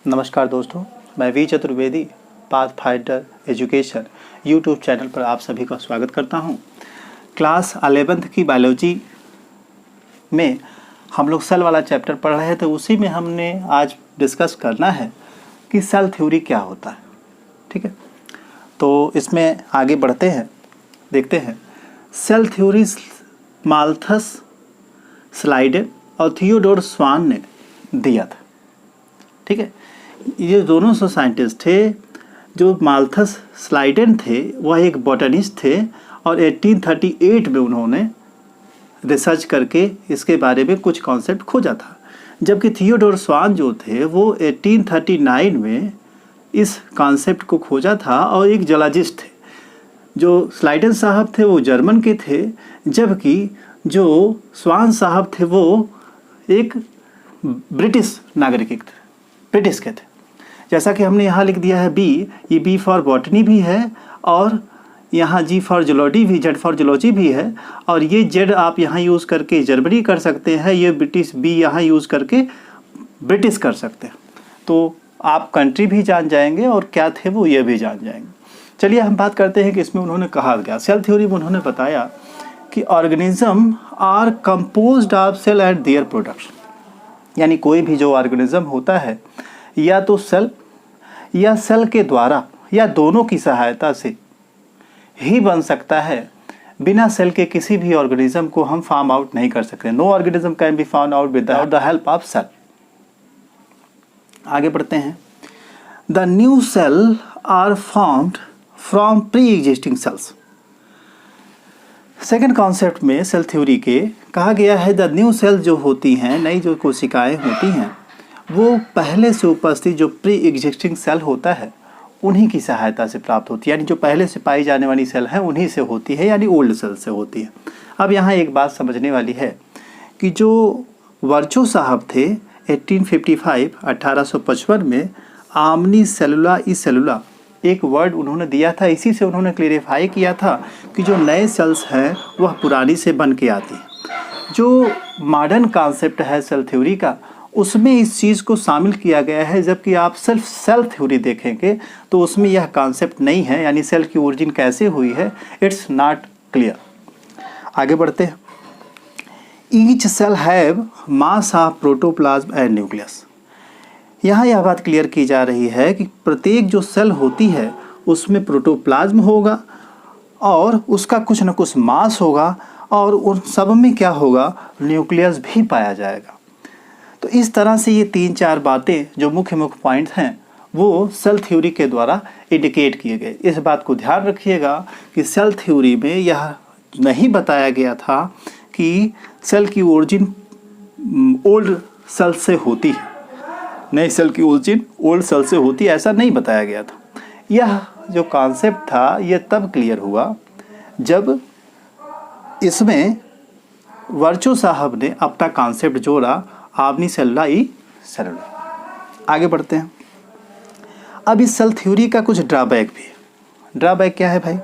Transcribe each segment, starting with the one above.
नमस्कार दोस्तों, मैं V Chaturvedi Pathfinder education YouTube channel पर आप सभी का स्वागत करता हूं। क्लास 11th की बायोलॉजी में हम लोग सेल वाला चैप्टर पढ़ रहे थे, उसी में हमने आज डिस्कस करना है कि सेल थ्योरी क्या होता है। ठीक है, तो इसमें आगे बढ़ते हैं, देखते हैं। सेल थ्योरी माल्थस स्लाइडेन और थियोडोर स्वान ने दिया था। ठीक है, ये दोनों सो साइंटिस्ट थे। जो माल्थस स्लाइडेन थे वह एक बॉटनिस्ट थे और 1838 में उन्होंने रिसर्च करके इसके बारे में कुछ कॉन्सेप्ट खोजा था, जबकि थियोडोर स्वान जो थे वो 1839 में इस कॉन्सेप्ट को खोजा था और एक जूलॉजिस्ट थे। जो स्लाइडेन साहब थे वो जर्मन के थे, जबकि जो स्वान साहब थे वो एक ब्रिटिश नागरिक थे, ब्रिटिश के थे। जैसा कि हमने यहाँ लिख दिया है बी, ये बी फॉर बॉटनी भी है और यहाँ जी फॉर जूलॉजी भी, जेड फॉर जूलॉजी भी है, और ये जेड आप यहाँ यूज़ करके जर्मनी कर सकते हैं, ये ब्रिटिश बी यहाँ यूज़ करके ब्रिटिश कर सकते हैं। तो आप कंट्री भी जान जाएंगे और क्या थे वो ये भी जान जाएंगे। चलिए हम बात करते हैं कि इसमें उन्होंने कहा क्या। सेल थ्योरी में उन्होंने बताया कि organism are composed of cell and their products, यानी कोई भी जो ऑर्गेनिज्म होता है या तो सेल या सेल के द्वारा या दोनों की सहायता से ही बन सकता है। बिना सेल के किसी भी ऑर्गेनिज्म को हम फार्म आउट नहीं कर सकते। No organism can be found out without the help of cell. आगे बढ़ते हैं। The new cell are formed from pre existing cells. Second concept में सेल थ्योरी के कहा गया है द न्यू सेल जो होती हैं, नई जो कोशिकाएं होती हैं, वो पहले से उपस्थित जो प्री एग्जिस्टिंग सेल होता है उन्हीं की सहायता से प्राप्त होती है, यानी जो पहले से पाई जाने वाली सेल है उन्हीं से होती है, यानी ओल्ड सेल से होती है। अब यहाँ एक बात समझने वाली है कि जो वर्चो साहब थे 1855 में आमनी सेलुला ई सेलुला एक वर्ड उन्होंने दिया था, इसी से उन्होंने क्लेरिफाई किया था कि जो नए सेल्स हैं वह पुरानी से बन के आती हैं। जो मॉडर्न कॉन्सेप्ट है सेल थ्योरी का, उसमें इस चीज़ को शामिल किया गया है, जबकि आप सिर्फ सेल थ्योरी देखेंगे तो उसमें यह कॉन्सेप्ट नहीं है, यानी सेल की ओरिजिन कैसे हुई है, इट्स नॉट क्लियर। आगे बढ़ते हैं। Each cell have mass of protoplasm and nucleus. यहाँ यह बात क्लियर की जा रही है कि प्रत्येक जो सेल होती है उसमें प्रोटोप्लाज्म होगा और उसका कुछ न कुछ मास होगा और उन सब में क्या होगा, न्यूक्लियस भी पाया जाएगा। तो इस तरह से ये 3-4 बातें जो मुख्य पॉइंट्स हैं वो सेल थ्योरी के द्वारा इंडिकेट किए गए। इस बात को ध्यान रखिएगा कि सेल थ्योरी में यह नहीं बताया गया था कि सेल की ओरिजिन ओल्ड सेल से होती है, नई सेल की ओरिजिन ओल्ड सेल से होती है, ऐसा नहीं बताया गया था। यह जो कॉन्सेप्ट था यह तब क्लियर हुआ जब इसमें वर्चो साहब ने अपना कॉन्सेप्ट जोड़ा, आमनी सेलुला ई सेलुला। आगे बढ़ते हैं। अब इस सेल थ्योरी का कुछ ड्रॉबैक भी है। ड्रॉबैक क्या है भाई?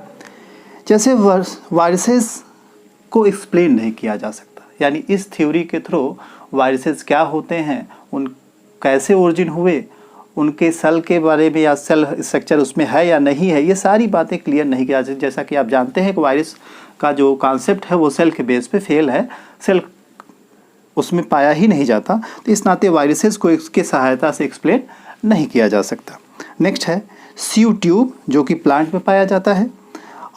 जैसे वायरसेस को एक्सप्लेन नहीं किया जा सकता, यानी इस थ्योरी के थ्रू वायरसेस क्या होते हैं, उन कैसे ओरिजिन हुए, उनके सेल के बारे में या सेल स्ट्रक्चर उसमें है या नहीं है, ये सारी बातें क्लियर नहीं किया जाती। जैसा कि आप जानते हैं कि वायरस का जो कॉन्सेप्ट है वो सेल के बेस पे फेल है, सेल उसमें पाया ही नहीं जाता, तो इस नाते वायरसेस को इसके सहायता से एक्सप्लेन नहीं किया जा सकता। नेक्स्ट है सीव ट्यूब, जो कि प्लांट में पाया जाता है,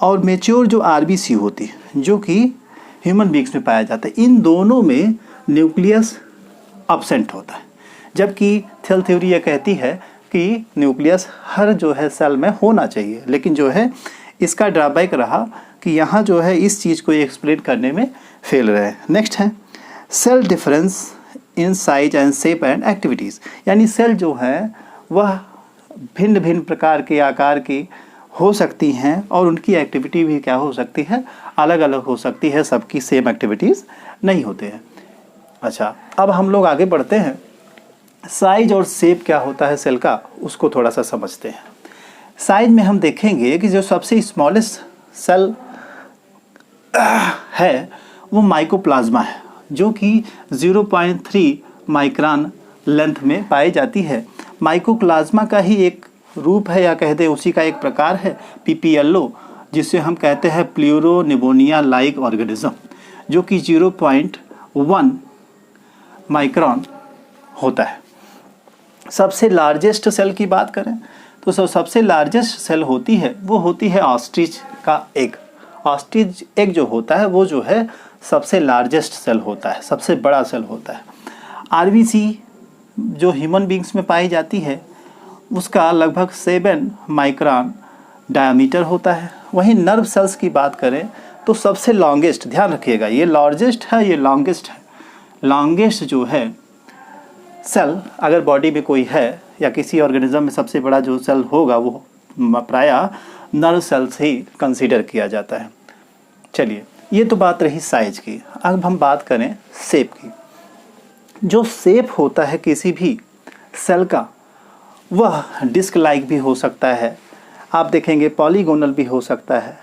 और मेच्योर जो आरबीसी होती है जो कि ह्यूमन बींग्स में पाया जाता है। इन दोनों में न्यूक्लियस अब्सेंट होता है, जबकि सेल थ्योरी यह कहती है कि न्यूक्लियस हर जो है सेल में होना चाहिए, लेकिन जो है इसका ड्रॉबैक रहा कि यहाँ जो है इस चीज़ को एक्सप्लेन करने में फेल रहे। नेक्स्ट है cell difference in size and shape and activities, यानी सेल जो है वह भिन्न भिन्न प्रकार के आकार की हो सकती हैं और उनकी एक्टिविटी भी क्या हो सकती है, अलग अलग हो सकती है, सबकी सेम एक्टिविटीज़ नहीं होते हैं। अच्छा, अब हम लोग आगे बढ़ते हैं। साइज और शेप क्या होता है सेल का, उसको थोड़ा सा समझते हैं। साइज में हम देखेंगे कि जो सबसे स्मॉलेस्ट सेल है वो माइकोप्लाज्मा है, जो कि 0.3 माइक्रोन लेंथ में पाई जाती है। माइकोप्लाज्मा का ही एक रूप है या कहते हैं उसी का एक प्रकार है PPLO, जिसे हम कहते हैं प्लूरोनिमोनिया लाइक ऑर्गेनिज्म, जो कि 0.1 माइक्रोन होता है। सबसे लार्जेस्ट सेल की बात करें तो सबसे लार्जेस्ट सेल होती है वो होती है ऑस्ट्रिच का एग। ऑस्ट्रिच एग जो होता है वो जो है सबसे लार्जेस्ट सेल होता है, सबसे बड़ा सेल होता है। RBC जो ह्यूमन बींग्स में पाई जाती है उसका लगभग 7 माइक्रोन डायमीटर होता है। वहीं नर्व सेल्स की बात करें तो सबसे लॉन्गेस्ट, ध्यान रखिएगा ये लार्जेस्ट है, ये लॉन्गेस्ट है। लॉन्गेस्ट जो है सेल अगर बॉडी में कोई है या किसी ऑर्गेनिज्म में सबसे बड़ा जो सेल होगा वो प्रायः नर्व सेल से ही कंसीडर किया जाता है। चलिए, ये तो बात रही साइज की। अब हम बात करें शेप की। जो शेप होता है किसी भी सेल का वह डिस्क लाइक भी हो सकता है, आप देखेंगे पॉलीगोनल भी हो सकता है,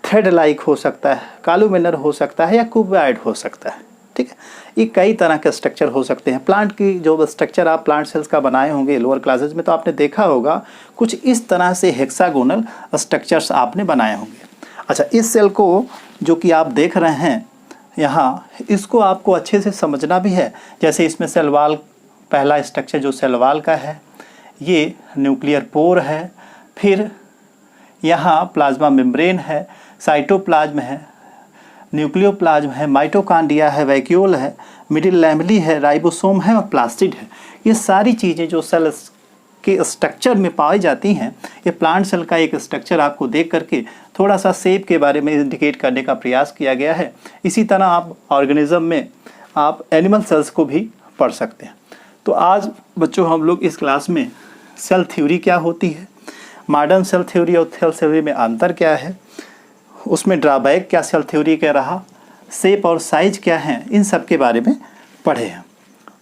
थ्रेड लाइक हो सकता है, कॉलुमिनर हो सकता है या क्यूबॉइड हो सकता है। ठीक है, ये कई तरह के स्ट्रक्चर हो सकते हैं। प्लांट की जो स्ट्रक्चर आप प्लांट सेल्स का बनाए होंगे लोअर क्लासेस में तो आपने देखा होगा कुछ इस तरह से हेक्सागोनल स्ट्रक्चर्स आपने बनाए होंगे। अच्छा, इस सेल को जो कि आप देख रहे हैं यहाँ, इसको आपको अच्छे से समझना भी है। जैसे इसमें सेल वाल, पहला स्ट्रक्चर जो सेल वाल का है ये न्यूक्लियर पोर है, फिर यहाँ प्लाज्मा मेम्ब्रेन है, साइटोप्लाज्म है, न्यूक्लियोप्लाज्म है, माइटोकॉन्ड्रिया है, वैक्यूल है, मिडिल लैमेली है, राइबोसोम है और प्लास्टिड है। ये सारी चीज़ें जो सेल के स्ट्रक्चर में पाई जाती हैं, ये प्लांट सेल का एक स्ट्रक्चर आपको देख करके थोड़ा सा शेप के बारे में इंडिकेट करने का प्रयास किया गया है। इसी तरह आप ऑर्गेनिज्म में आप एनिमल सेल्स को भी पढ़ सकते हैं। तो आज बच्चों हम लोग इस क्लास में सेल थ्योरी क्या होती है, मॉडर्न सेल थ्योरी और सेल थ्योरी में अंतर क्या है, उसमें ड्रॉबैक क्या सेल थ्योरी का रहा, शेप और साइज क्या है, इन सब के बारे में पढ़े हैं।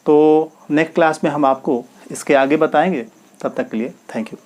तो नेक्स्ट क्लास में हम आपको इसके आगे बताएंगे। तब तक के लिए थैंक यू।